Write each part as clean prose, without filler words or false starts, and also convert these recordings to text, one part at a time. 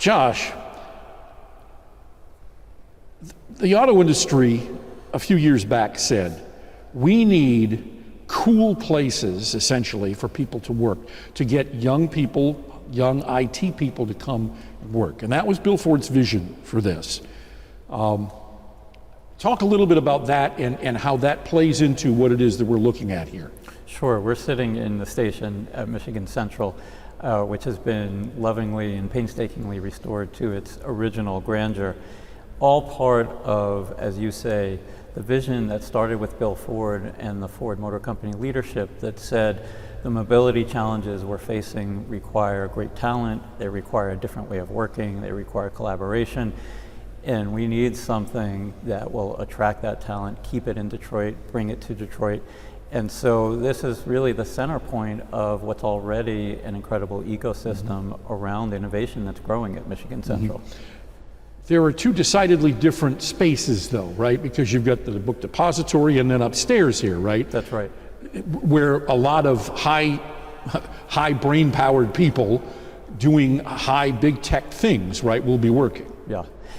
Josh, the auto industry a few years back said, we need cool places, essentially, for people to work, to get young people, young IT people to come and work. And that was Bill Ford's vision for this. Talk a little bit about that and how that plays into what it is that we're looking at here. Sure, we're sitting in the station at Michigan Central, which has been lovingly and painstakingly restored to its original grandeur, all part of, as you say, the vision that started with Bill Ford and the Ford Motor Company leadership that said the mobility challenges we're facing require great talent, they require a different way of working, they require collaboration, and we need something that will attract that talent, keep it in Detroit, bring it to Detroit. And so this is really the center point of what's already an incredible ecosystem around innovation that's growing at Michigan Central. There are two decidedly different spaces though, right? Because you've got the book depository and then upstairs here, right? That's right. Where a lot of high brain-powered people doing high big tech things, right, will be working.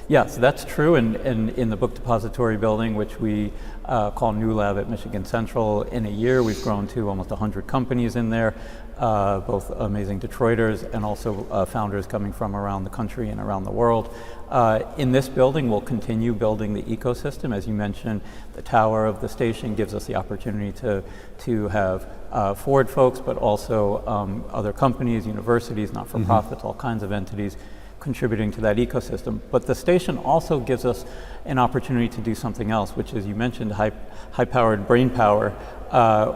Yeah, so that's true. And in the book depository building, which we call New Lab at Michigan Central, in a year we've grown to almost 100 companies in there, both amazing Detroiters and also founders coming from around the country and around the world. In this building, we'll continue building the ecosystem. As you mentioned, the tower of the station gives us the opportunity to have Ford folks, but also other companies, universities, not-for-profits, all kinds of entities contributing to that ecosystem. But the station also gives us an opportunity to do something else, which is, you mentioned high-powered brain power.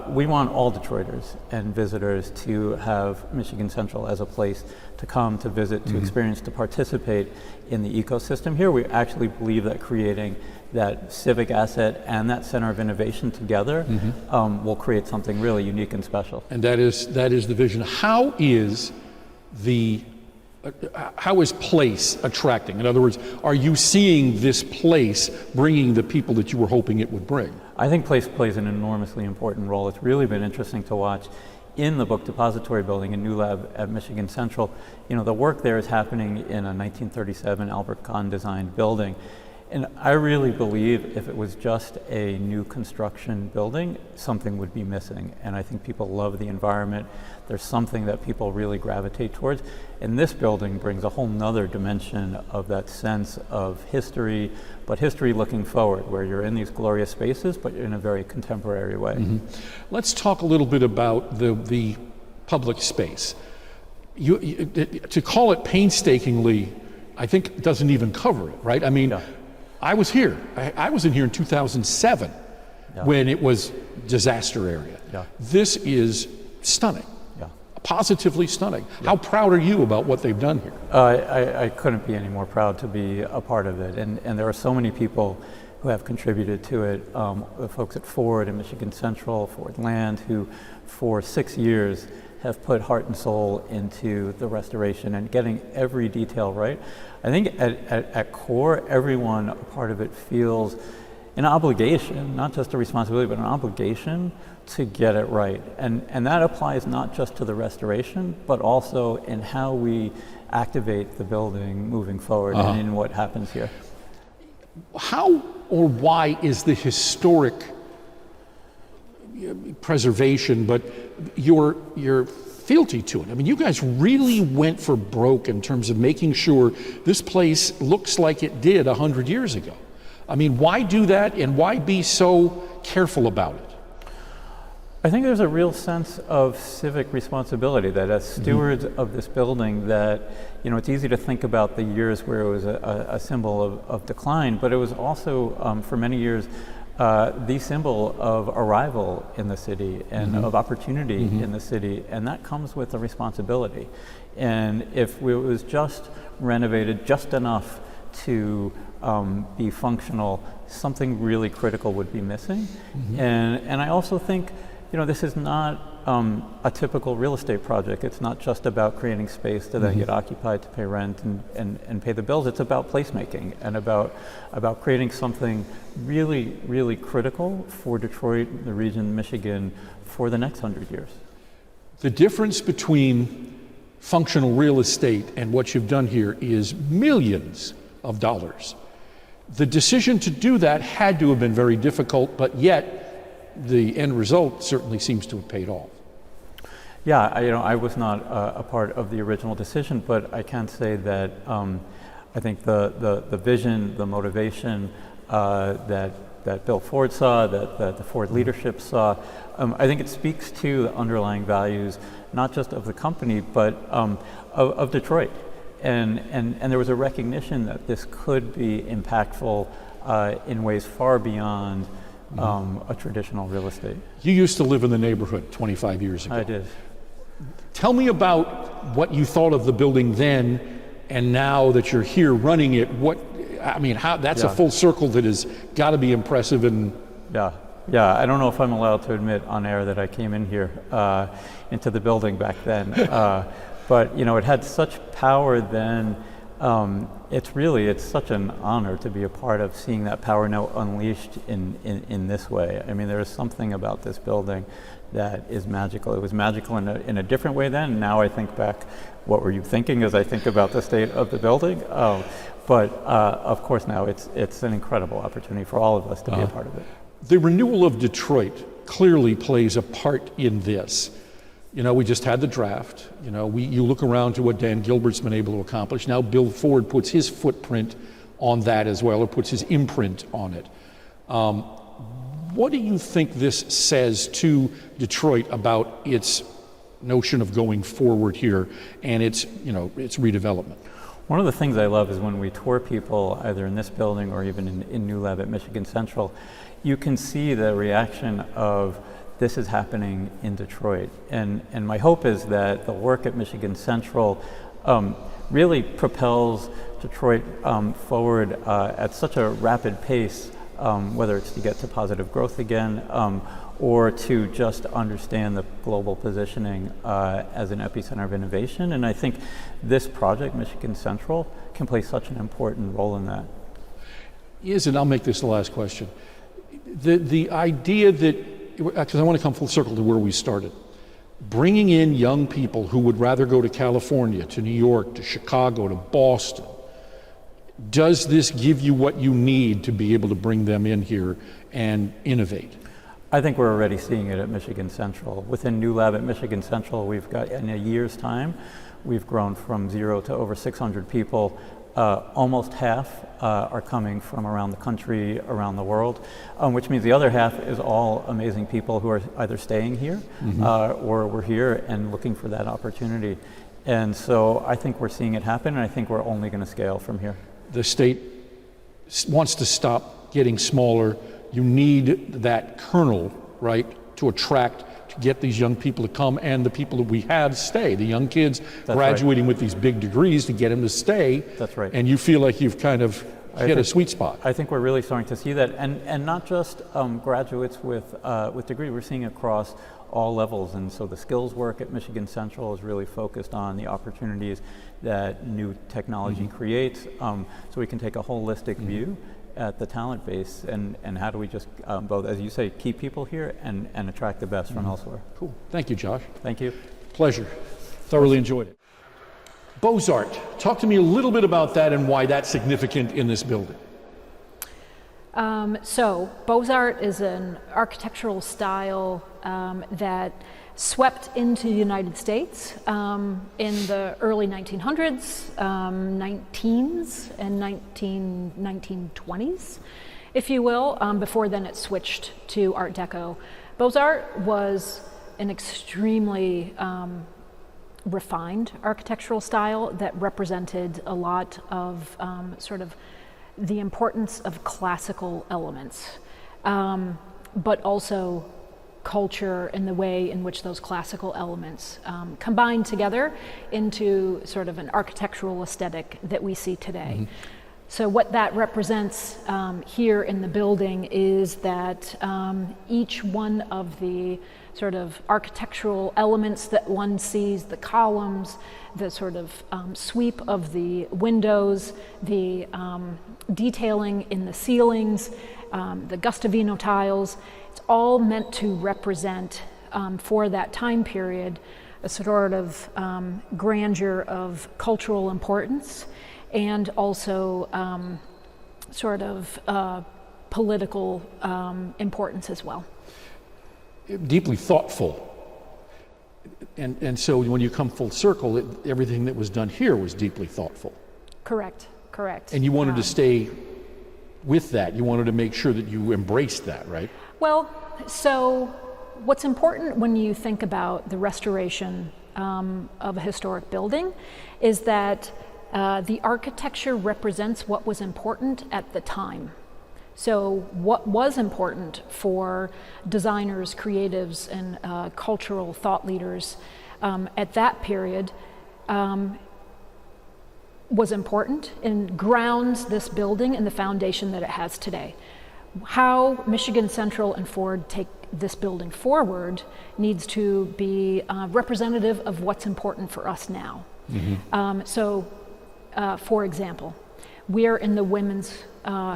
We want all Detroiters and visitors to have Michigan Central as a place to come, to visit, to experience, to participate in the ecosystem here. We actually believe that creating that civic asset and that center of innovation together will create something really unique and special. And that is the vision. How is place attracting? In other words, are you seeing this place bringing the people that you were hoping it would bring? I think place plays an enormously important role. It's really been interesting to watch in the book depository building in New Lab at Michigan Central. You know, the work there is happening in a 1937 Albert Kahn designed building. And I really believe if it was just a new construction building, something would be missing. And I think people love the environment. There's something that people really gravitate towards. And this building brings a whole nother dimension of that sense of history, but history looking forward, where you're in these glorious spaces, but in a very contemporary way. Let's talk a little bit about the public space. To call it painstakingly, I think doesn't even cover it, right? I mean, I was here. I was in here in 2007 when it was disaster area. This is stunning. Positively stunning. How proud are you about what they've done here? I couldn't be any more proud to be a part of it. And there are so many people who have contributed to it. The folks at Ford and Michigan Central, Ford Land, who for 6 years have put heart and soul into the restoration and getting every detail right. I think at core, everyone a part of it feels an obligation, not just a responsibility, but an obligation to get it right. And that applies not just to the restoration, but also in how we activate the building moving forward and in what happens here. How or why is the historic preservation, but your fealty to it? I mean, you guys really went for broke in terms of making sure this place looks like it did 100 years ago. I mean, why do that and why be so careful about it? I think there's a real sense of civic responsibility that as stewards of this building that, you know, it's easy to think about the years where it was a symbol of decline, but it was also for many years the symbol of arrival in the city and of opportunity in the city, and that comes with a responsibility. And if it was just renovated just enough to be functional, something really critical would be missing. And I also think, you know, this is not a typical real estate project. It's not just about creating space to then get occupied to pay rent and pay the bills. It's about placemaking and about creating something really, really critical for Detroit, the region, Michigan, for the next 100 years. The difference between functional real estate, and what you've done here is millions of dollars. The decision to do that had to have been very difficult, but yet the end result certainly seems to have paid off. Yeah, I was not a part of the original decision, but I can say that I think the vision, the motivation that Bill Ford saw, that the Ford leadership saw, I think it speaks to the underlying values, not just of the company, but of Detroit. And there was a recognition that this could be impactful in ways far beyond a traditional real estate. You used to live in the neighborhood 25 years ago. I did. Tell me about what you thought of the building then, and now that you're here running it, that's a full circle that has got to be impressive. And yeah, I don't know if I'm allowed to admit on air that I came in here into the building back then, but it had such power then. It's such an honor to be a part of seeing that power now unleashed in this way. I mean, there is something about this building that is magical. It was magical in a different way then. Now I think back, what were you thinking as I think about the state of the building? But of course now it's an incredible opportunity for all of us to be a part of it. The renewal of Detroit clearly plays a part in this. We just had the draft. You look around to what Dan Gilbert's been able to accomplish. Now Bill Ford puts his footprint on that as well, or puts his imprint on it. What do you think this says to Detroit about its notion of going forward here and its redevelopment? One of the things I love is when we tour people, either in this building or even in New Lab at Michigan Central, you can see the reaction of, this is happening in Detroit. And my hope is that the work at Michigan Central really propels Detroit forward at such a rapid pace, whether it's to get to positive growth again, or to just understand the global positioning as an epicenter of innovation. And I think this project, Michigan Central, can play such an important role in that. I'll make this the last question. The idea that, because I want to come full circle to where we started, bringing in young people who would rather go to California, to New York, to Chicago, to Boston, does this give you what you need to be able to bring them in here and innovate? I think we're already seeing it at Michigan Central. Within New Lab at Michigan Central, we've got, in a year's time, we've grown from 0 to over 600 people. Almost half are coming from around the country, around the world, which means the other half is all amazing people who are either staying here or we're here and looking for that opportunity. And so I think we're seeing it happen, and I think we're only going to scale from here. The state wants to stop getting smaller. You need that kernel, right, to attract, to get these young people to come, and the people that we have stay. The young kids graduating with these big degrees to get them to stay. That's right. And you feel like you've kind of hit a sweet spot. I think we're really starting to see that, and not just graduates with degree. We're seeing across all levels, and so the skills work at Michigan Central is really focused on the opportunities that new technology creates, so we can take a holistic view at the talent base, and how do we just both, as you say, keep people here and attract the best from elsewhere. Cool. Thank you, Josh. Thank you. Pleasure. Thoroughly enjoyed it. Beaux-Art. Talk to me a little bit about that and why that's significant in this building. So Beaux-Art is an architectural style that swept into the United States in the early 1900s, 19s, and 1920s, if you will. Before then it switched to Art Deco. Beaux-Art was an extremely refined architectural style that represented a lot of sort of the importance of classical elements, but also culture and the way in which those classical elements combine together into sort of an architectural aesthetic that we see today. So what that represents here in the building is that each one of the sort of architectural elements that one sees, the columns, the sort of sweep of the windows, the detailing in the ceilings, the Gustavino tiles, it's all meant to represent for that time period a sort of grandeur of cultural importance, and also sort of political importance as well. Deeply thoughtful. And so when you come full circle, everything that was done here was deeply thoughtful. Correct. And you wanted to stay with that. You wanted to make sure that you embraced that, right? Well, so what's important when you think about the restoration of a historic building is that the architecture represents what was important at the time. So what was important for designers, creatives, and cultural thought leaders at that period was important and grounds this building and the foundation that it has today. How Michigan Central and Ford take this building forward needs to be representative of what's important for us now. For example, we're in the women's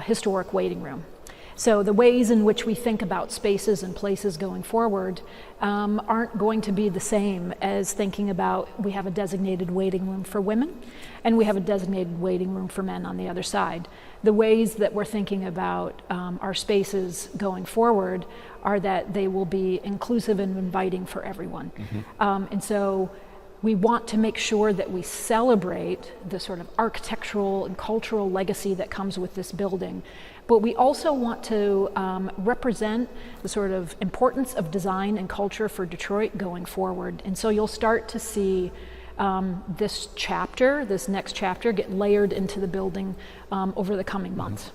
historic waiting room. So the ways in which we think about spaces and places going forward aren't going to be the same as thinking about we have a designated waiting room for women and we have a designated waiting room for men on the other side. The ways that we're thinking about our spaces going forward are that they will be inclusive and inviting for everyone. And so we want to make sure that we celebrate the sort of architectural and cultural legacy that comes with this building. But we also want to represent the sort of importance of design and culture for Detroit going forward. And so you'll start to see this next chapter, get layered into the building over the coming months.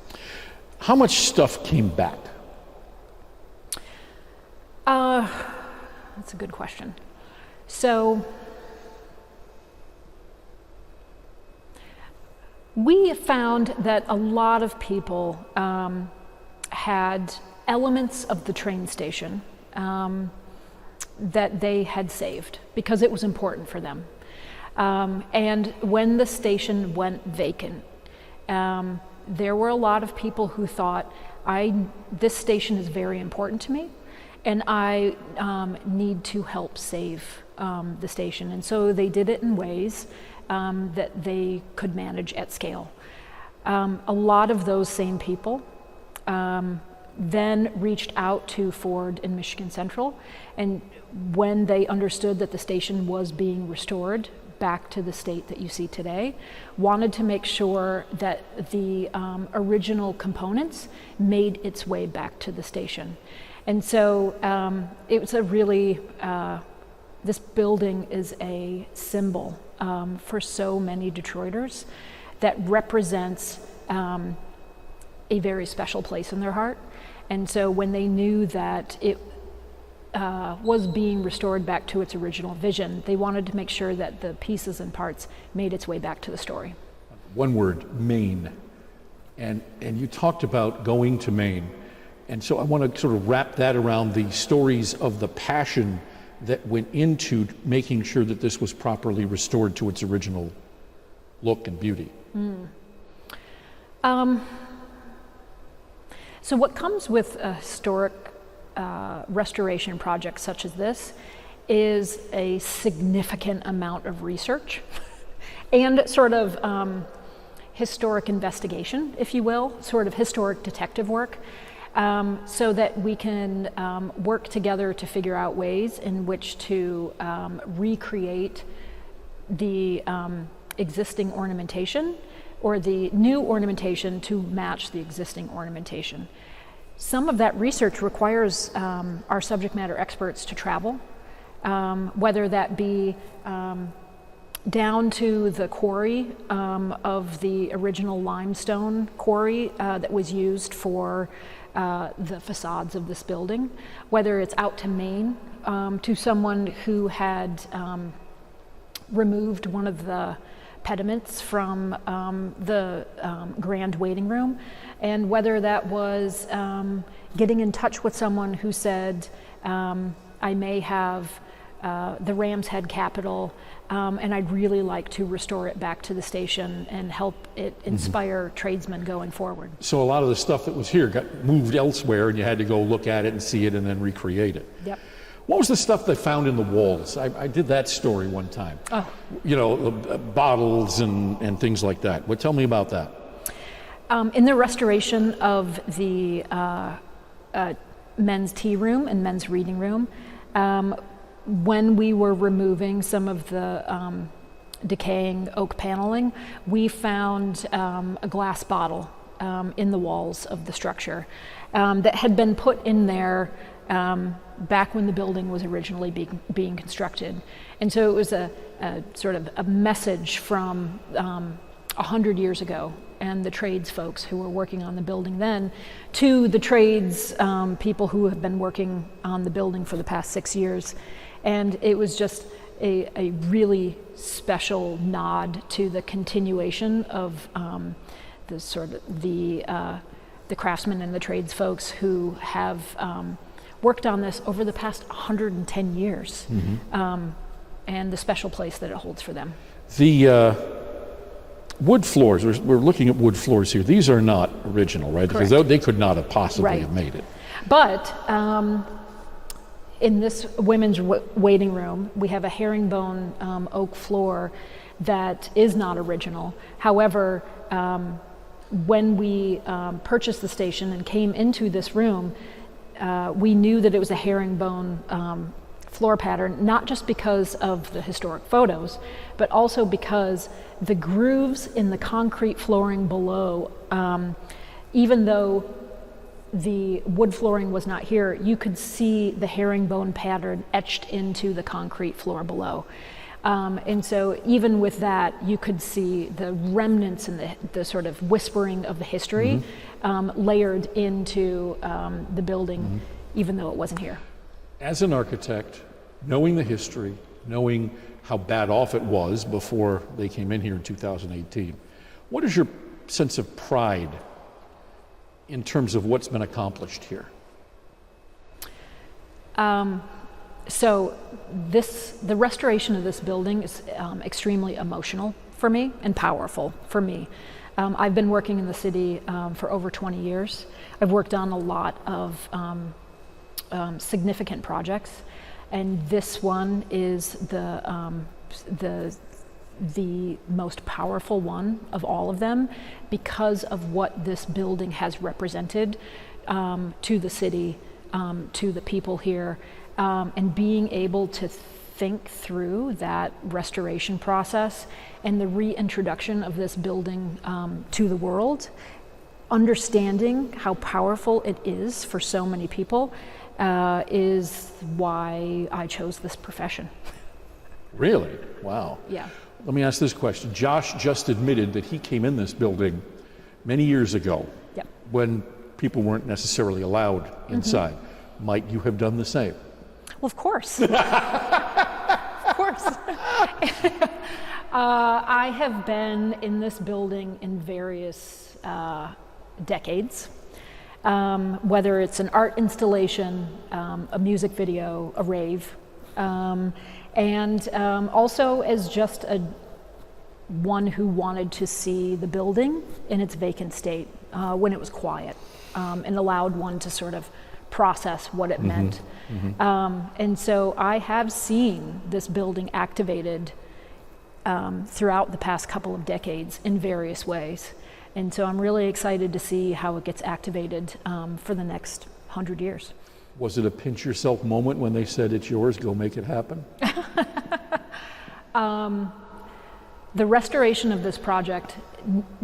How much stuff came back? That's a good question. So we found that a lot of people had elements of the train station that they had saved because it was important for them. And when the station went vacant, there were a lot of people who thought, this station is very important to me, and I need to help save the station. And so they did it in ways that they could manage at scale. A lot of those same people then reached out to Ford and Michigan Central, and when they understood that the station was being restored back to the state that you see today, wanted to make sure that the original components made its way back to the station. And so it was a really, this building is a symbol for so many Detroiters that represents a very special place in their heart. And so when they knew that it was being restored back to its original vision, they wanted to make sure that the pieces and parts made its way back to the story. One word, Maine. And you talked about going to Maine. And so I want to sort of wrap that around the stories of the passion that went into making sure that this was properly restored to its original look and beauty. So what comes with a historic restoration project such as this is a significant amount of research and sort of historic investigation, if you will, sort of historic detective work. So that we can work together to figure out ways in which to recreate the existing ornamentation or the new ornamentation to match the existing ornamentation. Some of that research requires our subject matter experts to travel, whether that be down to the quarry of the original limestone quarry that was used for the facades of this building, whether it's out to Maine to someone who had removed one of the pediments from the grand waiting room, and whether that was getting in touch with someone who said, I may have the Ram's Head Capitol, and I'd really like to restore it back to the station and help it inspire tradesmen going forward. So a lot of the stuff that was here got moved elsewhere, and you had to go look at it and see it and then recreate it. Yep. What was the stuff they found in the walls? I did that story one time. Oh. You know, bottles and things like that. Tell me about that. In the restoration of the men's tea room and men's reading room, when we were removing some of the decaying oak paneling, we found a glass bottle in the walls of the structure that had been put in there back when the building was originally being constructed. And so it was a sort of a message from 100 years ago, and the trades folks who were working on the building then, to the trades people who have been working on the building for the past 6 years. And it was just a really special nod to the continuation of the sort of the craftsmen and the trades folks who have worked on this over the past 110 years, and the special place that it holds for them. The wood floors, we're looking at wood floors here. These are not original, right? Correct. Because they could not have possibly Right. have made it. But in this women's waiting room, we have a herringbone oak floor that is not original. However, when we purchased the station and came into this room, we knew that it was a herringbone floor pattern, not just because of the historic photos, but also because the grooves in the concrete flooring below, even though the wood flooring was not here, you could see the herringbone pattern etched into the concrete floor below. And so even with that, you could see the remnants and the sort of whispering of the history layered into the building, even though it wasn't here. As an architect, knowing the history, knowing how bad off it was before they came in here in 2018, what is your sense of pride in terms of what's been accomplished here? So the restoration of this building is extremely emotional for me and powerful for me. I've been working in the city for over 20 years. I've worked on a lot of significant projects, and this one is the most powerful one of all of them because of what this building has represented to the city, to the people here. And being able to think through that restoration process and the reintroduction of this building to the world, understanding how powerful it is for so many people, is why I chose this profession. Really? Wow. Yeah. Let me ask this question. Josh just admitted that he came in this building many years ago, Yep. when people weren't necessarily allowed inside. Might you have done the same? Well, of course. Of course. I have been in this building in various decades, whether it's an art installation, a music video, a rave, and also as just one who wanted to see the building in its vacant state when it was quiet, and allowed one to sort of process what it meant. And so I have seen this building activated throughout the past couple of decades in various ways. And so I'm really excited to see how it gets activated for the next 100 years. Was it a pinch yourself moment when they said, it's yours, go make it happen? The restoration of this project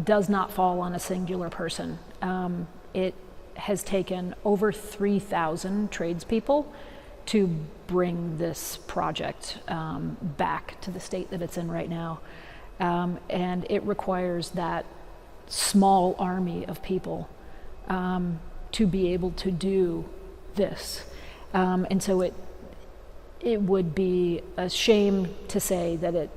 does not fall on a singular person. It has taken over 3,000 tradespeople to bring this project back to the state that it's in right now. And it requires that small army of people to be able to do this. And so it would be a shame to say that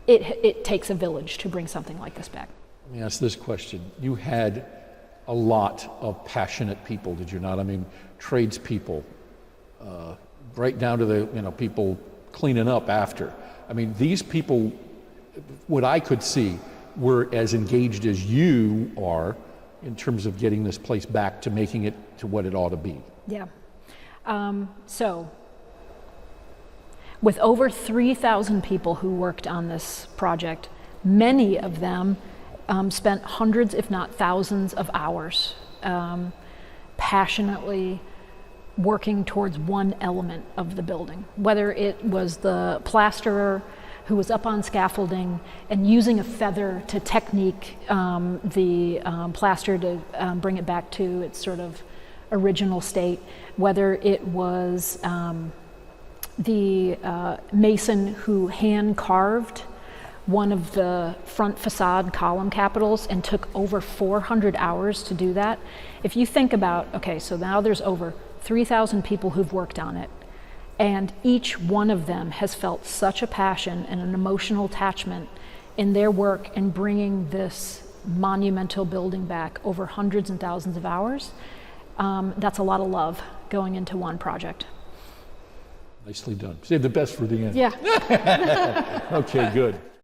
it takes a village to bring something like this back. Let me ask this question. You had a lot of passionate people, did you not? I mean, tradespeople, right down to the people cleaning up after. I mean, these people, what I could see, were as engaged as you are in terms of getting this place back to making it to what it ought to be. Yeah. So, with over 3,000 people who worked on this project, many of them spent hundreds, if not thousands, of hours passionately working towards one element of the building, whether it was the plasterer who was up on scaffolding and using a feather to technique the plaster to bring it back to its sort of original state, whether it was the mason who hand carved one of the front facade column capitals and took over 400 hours to do that. If you think about, okay, so now there's over 3,000 people who've worked on it, and each one of them has felt such a passion and an emotional attachment in their work in bringing this monumental building back over hundreds and thousands of hours. That's a lot of love going into one project. Nicely done. Save the best for the end. Yeah. Okay, good.